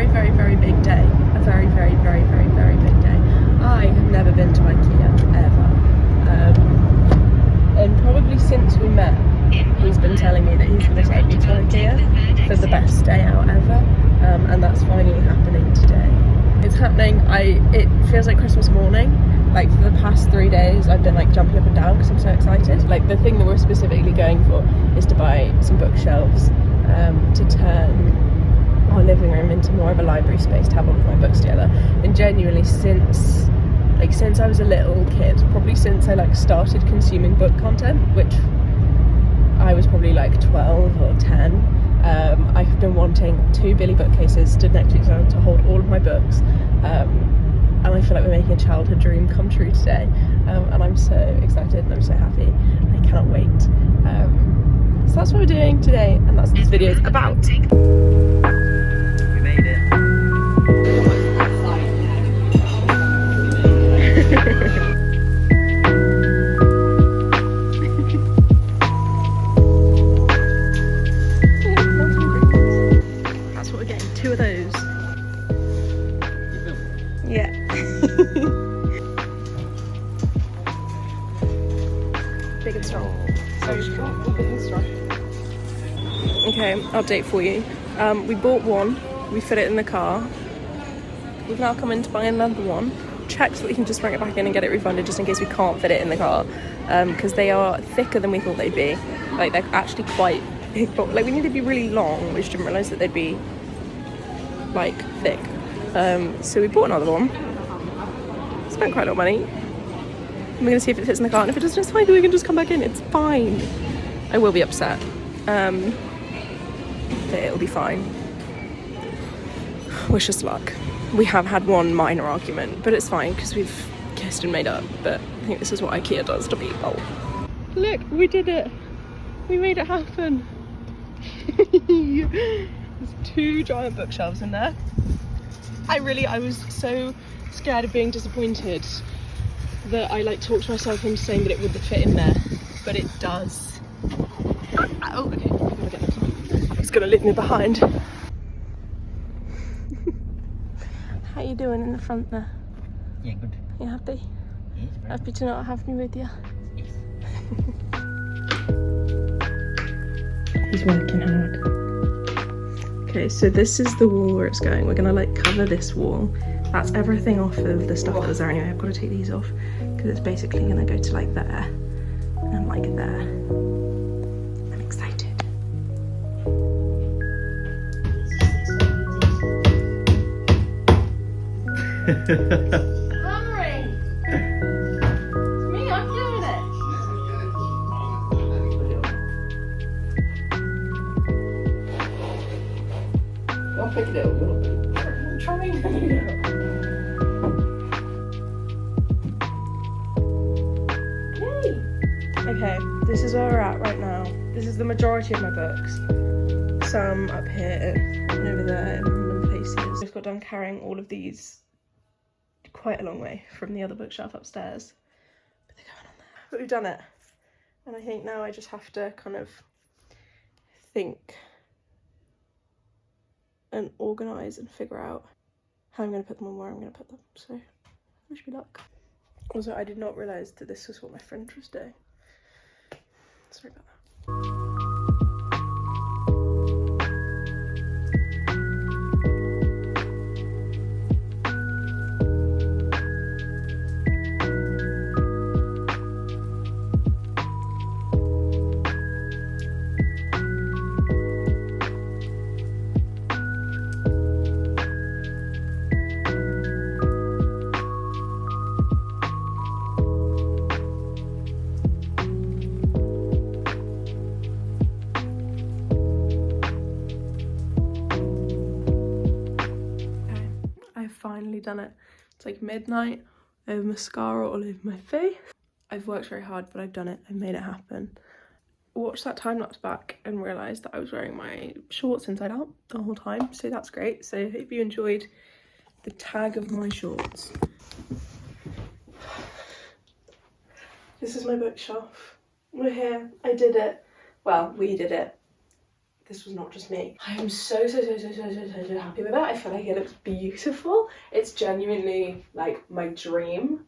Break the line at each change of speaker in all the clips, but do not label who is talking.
very, very, very big day. A very, very, very, very, very big day. I have never been to Ikea, ever. And probably since we met, he's been telling me that he's going to take me to Ikea for the best day out ever. And that's finally happening today. It's happening. It feels like Christmas morning. Like for the past 3 days I've been like jumping up and down because I'm so excited. Like the thing that we're specifically going for is to buy some bookshelves to turn our living room into more of a library space to have all of my books together. And genuinely since I was a little kid, probably since I like started consuming book content, which I was probably like 12 or 10, I've been wanting 2 Billy bookcases stood next to each other to hold all of my books. And I feel like we're making a childhood dream come true today, and I'm so excited and I'm so happy. I cannot wait. So that's what we're doing today, and that's what this video is about.
We made it.
That's what we're getting, 2 of those. Yeah. Big and strong. So strong. Big and strong. Okay, update for you. We bought one, we fit it in the car. We've now come in to buy another one. Checked that we can just bring it back in and get it refunded just in case we can't fit it in the car. Because they are thicker than we thought they'd be. Like they're actually quite big, but like we need to be really long. We just didn't realise that they'd be like thick. So we bought another one. Spent quite a lot of money. We're gonna see if it fits in the car, and if it doesn't, it's fine. We can just come back in. It's fine. I will be upset, but it'll be fine. Wish us luck. We have had one minor argument, but it's fine because we've kissed and made up. But I think this is what Ikea does to people. Look, we did it. We made it happen. There's 2 giant bookshelves in there. I was so scared of being disappointed that I like talked myself into saying that it wouldn't fit in there, but it does. Oh, okay, I'm gonna get that. He's gonna leave me behind. How you doing in the front there?
Yeah, good.
You happy?
Yes, very
Happy to not have me with you?
Yes.
He's working hard. Okay, so this is the wall where it's going. We're gonna like cover this wall. That's everything off of the stuff that was there anyway. I've got to take these off because it's basically gonna go to like there and like there. I'm excited. Hammering! It's me, I'm doing it! I'll pick it up a little bit. I'm trying to pick it up. Yay! Okay, this is where we're at right now. This is the majority of my books. Some up here and over there in random places. I've got done carrying all of these quite a long way from the other bookshelf upstairs. But they're going on there. But we've done it. And I think now I just have to kind of think and organise and figure out how I'm going to put them and where I'm going to put them. So, wish me luck. Also, I did not realise that this was what my friend was doing. Sorry about that. Finally done it. It's like midnight. I have mascara all over my face. I've worked very hard, but I've done it. I've made it happen. Watched that time lapse back and realised that I was wearing my shorts inside out the whole time, so that's great. So I hope you enjoyed the tag of my shorts. This is my bookshelf. We're here. I did it. Well, we did it. this was not just me. I am so happy with it. I feel like it looks beautiful. It's genuinely like my dream.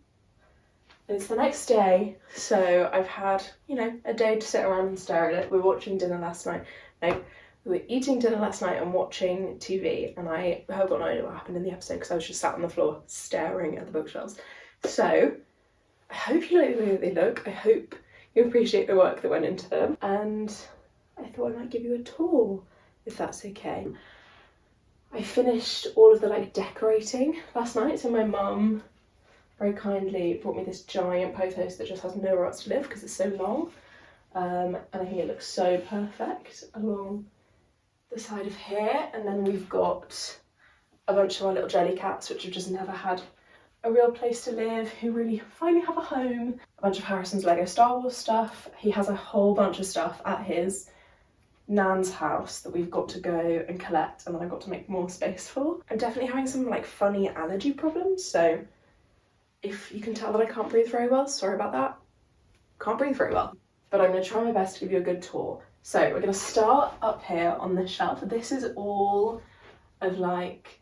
It's the next day, so I've had, you know, a day to sit around and stare at it. We were watching dinner last night. No, we were eating dinner last night and watching TV, and I have got no idea what happened in the episode because I was just sat on the floor staring at the bookshelves. So I hope you like the way that they look. I hope you appreciate the work that went into them, and I thought I might give you a tour, if that's okay. I finished all of the like decorating last night, so my mum very kindly brought me this giant post that just has nowhere else to live because it's so long, and I think it looks so perfect along the side of here. And then we've got a bunch of our little jelly cats which have just never had a real place to live, who really finally have a home. A bunch of Harrison's Lego Star Wars stuff. He has a whole bunch of stuff at his nan's house that we've got to go and collect, and then I've got to make more space for. I'm definitely having some like funny allergy problems, so if you can tell that I can't breathe very well, sorry about that. Can't breathe very well. But I'm going to try my best to give you a good tour. So we're going to start up here on this shelf. This is all of like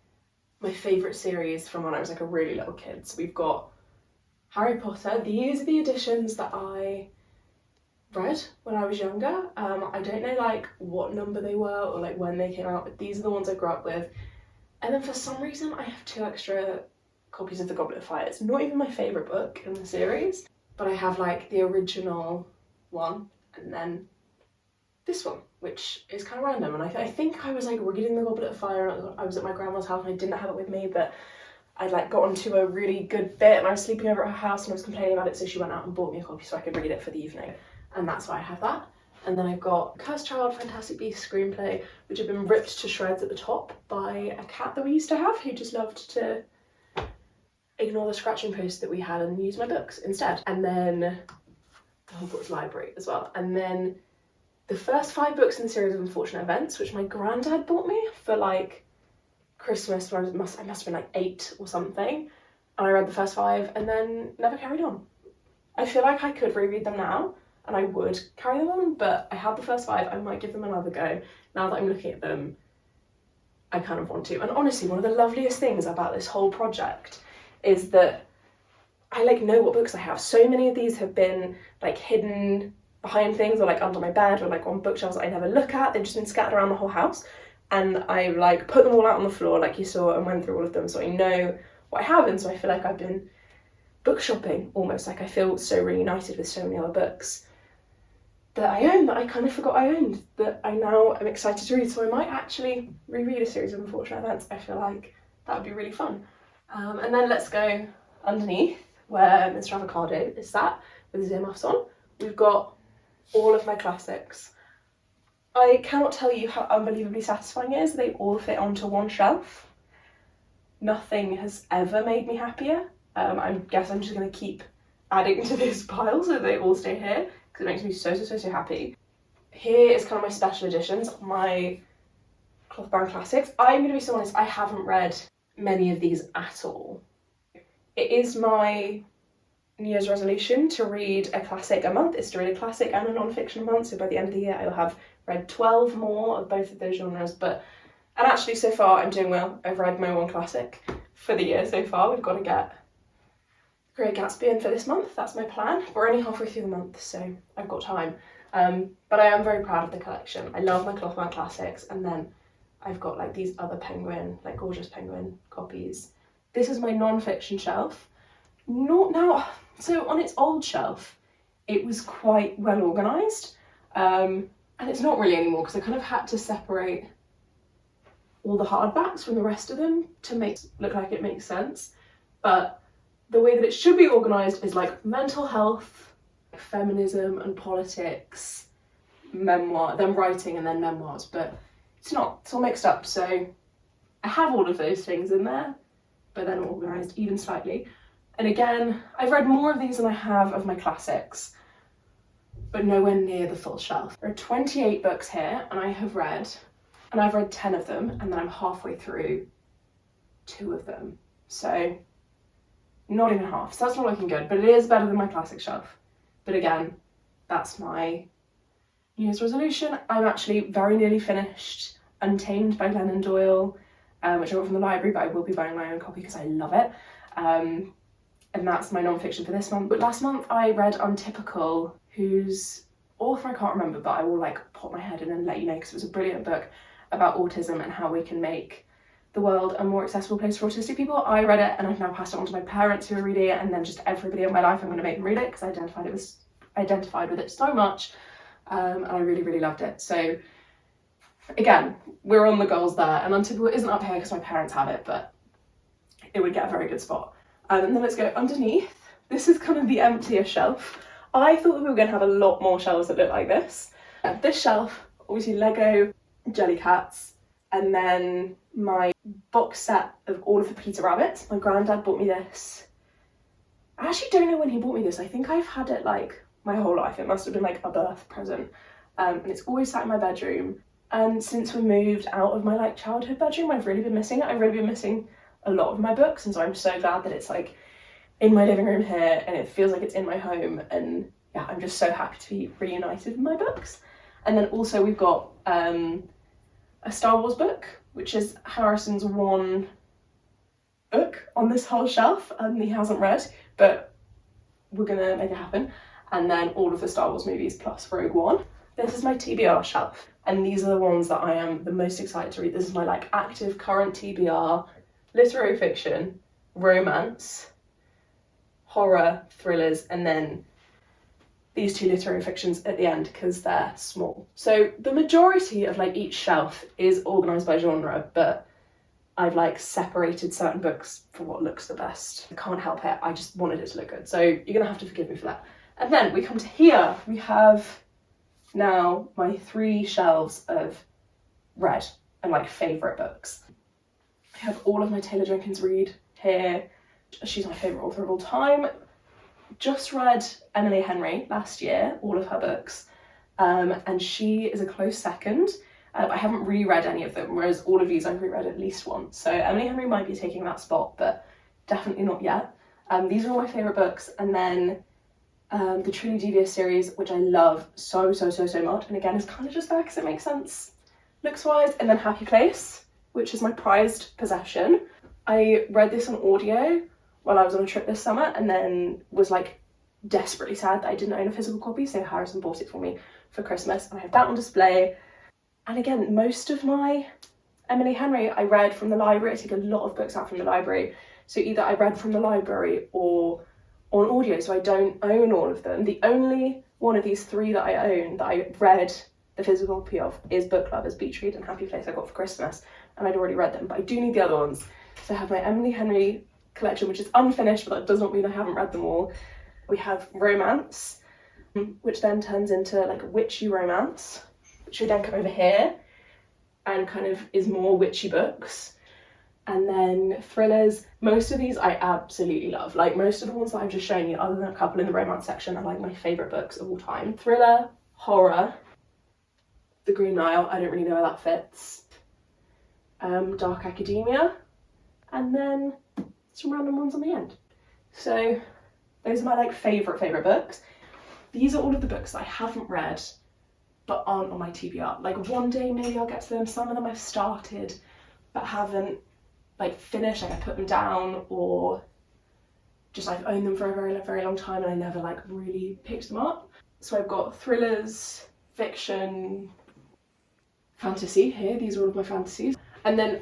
my favourite series from when I was like a really little kid. So we've got Harry Potter. These are the editions that I read when I was younger. I don't know like what number they were or like when they came out, but these are the ones I grew up with. And then for some reason I have 2 extra copies of The Goblet of Fire. It's not even my favourite book in the series, but I have like the original one and then this one, which is kind of random. And I think I was like reading The Goblet of Fire and I was at my grandma's house and I didn't have it with me, but I'd like gotten to a really good bit and I was sleeping over at her house and I was complaining about it, so she went out and bought me a copy so I could read it for the evening, and that's why I have that. And then I've got Cursed Child, Fantastic Beasts screenplay, which have been ripped to shreds at the top by a cat that we used to have who just loved to ignore the scratching post that we had and use my books instead. And then the Hogwarts Library as well. And then the first 5 books in the series of Unfortunate Events, which my granddad bought me for like Christmas when I must have been like 8 or something. And I read the first 5 and then never carried on. I feel like I could reread them now and I would carry them on, but I had the first 5, I might give them another go. Now that I'm looking at them, I kind of want to. And honestly, one of the loveliest things about this whole project is that I like know what books I have. So many of these have been like hidden behind things or like under my bed or like on bookshelves that I never look at. They've just been scattered around the whole house, and I like put them all out on the floor like you saw and went through all of them, so I know what I have. And so I feel like I've been book shopping almost. Like I feel so reunited with so many other books that I own that I kind of forgot I owned, that I now am excited to read. So I might actually reread a series of Unfortunate Events. I feel like that would be really fun. And then let's go underneath where Mr. Avocado is sat with his earmuffs on. We've got all of my classics. I cannot tell you how unbelievably satisfying it is. They all fit onto one shelf. Nothing has ever made me happier. I guess I'm just going to keep adding to this pile so they all stay here because it makes me so happy. Here is kind of my special editions, my cloth bound classics. I'm going to be so honest, I haven't read many of these at all. It is my New Year's resolution to read a classic a month. It's to read a classic and a non-fiction a month, so by the end of the year I'll have read 12 more of both of those genres. And actually so far I'm doing well. I've read my 1 classic for the year so far. We've got to get Great Gatsby in for this month, that's my plan. We're only halfway through the month, so I've got time. But I am very proud of the collection. I love my cloth bound classics, and then I've got like these other Penguin, like gorgeous Penguin copies. This is my non-fiction shelf. So on its old shelf, it was quite well organised, and it's not really anymore because I kind of had to separate all the hardbacks from the rest of them to make it look like it makes sense. But the way that it should be organised is like mental health, feminism and politics, memoir, then writing and then memoirs, but it's not, it's all mixed up. So I have all of those things in there, but then organised even slightly. And again, I've read more of these than I have of my classics, but nowhere near the full shelf. There are 28 books here and I've read 10 of them, and then I'm halfway through 2 of them. So not even half, so that's not looking good, but it is better than my classic shelf. But again, that's my New Year's resolution, I'm actually very nearly finished Untamed by Glennon Doyle, which I got from the library, but I will be buying my own copy because I love it. And that's my non-fiction for this month. But last month I read Untypical, whose author I can't remember, but I will like pop my head in and let you know, because it was a brilliant book about autism and how we can make the world a more accessible place for autistic people. I read it and I've now passed it on to my parents who are reading it, and then just everybody in my life I'm going to make them read it because I identified with it so much, and I really, really loved it. So again, we're on the goals there, and Untypical isn't up here because my parents have it, but it would get a very good spot. And then let's go underneath. This is kind of the emptier shelf. I thought that we were going to have a lot more shelves that look like this. This shelf, obviously Lego Jellycats, and then my box set of all of the Peter Rabbits. My granddad bought me this. I actually don't know when he bought me this. I think I've had it like my whole life. It must have been like a birth present. And it's always sat in my bedroom. And since we moved out of my like childhood bedroom, I've really been missing it. I've really been missing a lot of my books, and so I'm so glad that it's like in my living room here and it feels like it's in my home. And yeah, I'm just so happy to be reunited with my books. And then also we've got a Star Wars book, which is Harrison's one book on this whole shelf, and he hasn't read, but we're gonna make it happen. And then all of the Star Wars movies plus Rogue One. This is my TBR shelf, and these are the ones that I am the most excited to read. This is my like active current TBR: literary fiction, romance, horror, thrillers, and then these two literary fictions at the end because they're small. So the majority of like each shelf is organised by genre, but I've like separated certain books for what looks the best. I can't help it, I just wanted it to look good. So you're gonna have to forgive me for that. And then we come to here, we have now my 3 shelves of read and like favourite books. I have all of my Taylor Jenkins Reid here. She's my favourite author of all time. Just read Emily Henry last year, all of her books, and she is a close second. I haven't reread any of them, whereas all of these I've reread at least once. So Emily Henry might be taking that spot, but definitely not yet. These are all my favourite books. And then the Truly Devious series, which I love so much, and again is kind of just there because it makes sense looks wise. And then Happy Place, which is my prized possession. I read this on audio while I was on a trip this summer, and then was like desperately sad that I didn't own a physical copy, so Harrison bought it for me for Christmas, and I have that on display. And again, most of my Emily Henry I read from the library. I take a lot of books out from the library, so either I read from the library or on audio, so I don't own all of them. The only one of these 3 that I own that I read the physical copy of is Book Lovers, Beach Read and Happy Place I got for Christmas, and I'd already read them, but I do need the other ones. So I have my Emily Henry collection, which is unfinished, but that does not mean I haven't read them all. We have romance, which then turns into like a witchy romance, which would then come over here and kind of is more witchy books. And then thrillers. Most of these I absolutely love. Like most of the ones that I've just shown you, other than a couple in the romance section, are like my favourite books of all time. Thriller, horror, The Green Mile, I don't really know where that fits. Dark Academia, and then some random ones on the end. So those are my like favourite books. These are all of the books that I haven't read but aren't on my TBR. Like one day maybe I'll get to them. Some of them I've started but haven't like finished, like I put them down, or just I've owned them for a very long time and I never like really picked them up. So I've got thrillers, fiction, fantasy here. These are all of my fantasies. And then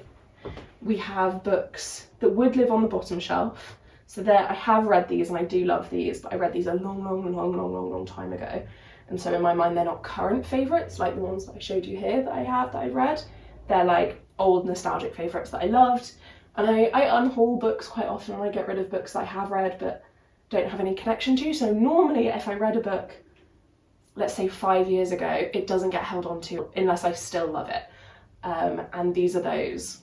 we have books that would live on the bottom shelf. So there, I have read these and I do love these, but I read these a long time ago. And so in my mind, they're not current favourites, like the ones that I showed you here that I've read. They're like old nostalgic favourites that I loved. And I unhaul books quite often, and I get rid of books that I have read but don't have any connection to. So normally if I read a book, let's say 5 years ago, it doesn't get held on to unless I still love it. And these are those,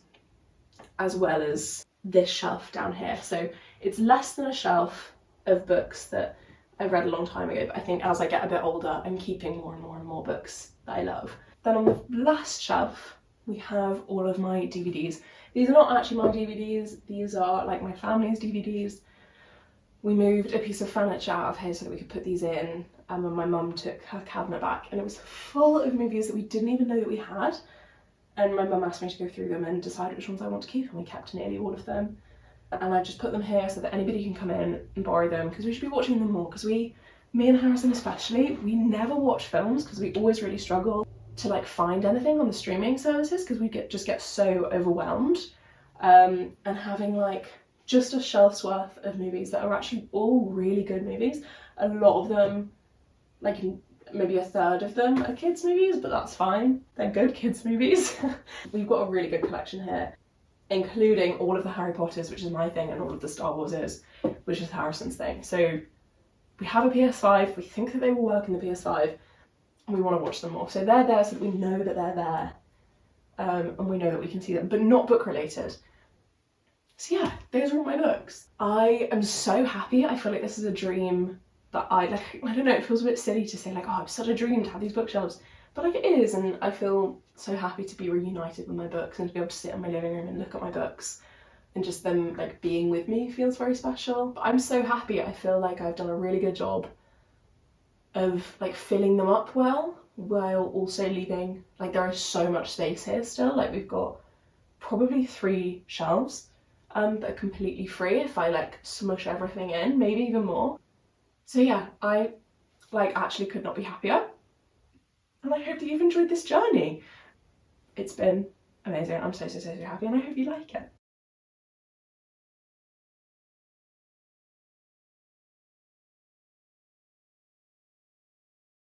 as well as this shelf down here. So it's less than a shelf of books that I read a long time ago, but I think as I get a bit older, I'm keeping more and more books that I love. Then on the last shelf, we have all of my DVDs. These are not actually my DVDs, these are like my family's DVDs. We moved a piece of furniture out of here so that we could put these in, and my mum took her cabinet back and it was full of movies that we didn't even know that we had. And my mum asked me to go through them and decide which ones I want to keep, and we kept nearly all of them. And I just put them here so that anybody can come in and borrow them, because we should be watching them more, because me and Harrison especially, we never watch films because we always really struggle to like find anything on the streaming services because we just get so overwhelmed. And having like just a shelf's worth of movies that are actually all really good movies. A lot of them, like maybe a third of them are kids movies, but that's fine. They're good kids movies. We've got a really good collection here, including all of the Harry Potters, which is my thing, and all of the Star Warses, which is Harrison's thing. So we have a PS5, we think that they will work in the PS5, and we want to watch them more. So they're there so that we know that they're there, and we know that we can see them, but not book related. So yeah, those are all my books. I am so happy. I feel like this is a dream that I don't know, it feels a bit silly to say like, oh, it's such a dream to have these bookshelves, but like it is, and I feel so happy to be reunited with my books and to be able to sit in my living room and look at my books, and just them like being with me feels very special. But I'm so happy. I feel like I've done a really good job of like filling them up well, while also leaving, like there is so much space here still. Like we've got probably 3 shelves that are completely free if I like smush everything in, maybe even more. So yeah, I like actually could not be happier, and I hope that you've enjoyed this journey. It's been amazing. I'm so happy, and I hope you like it.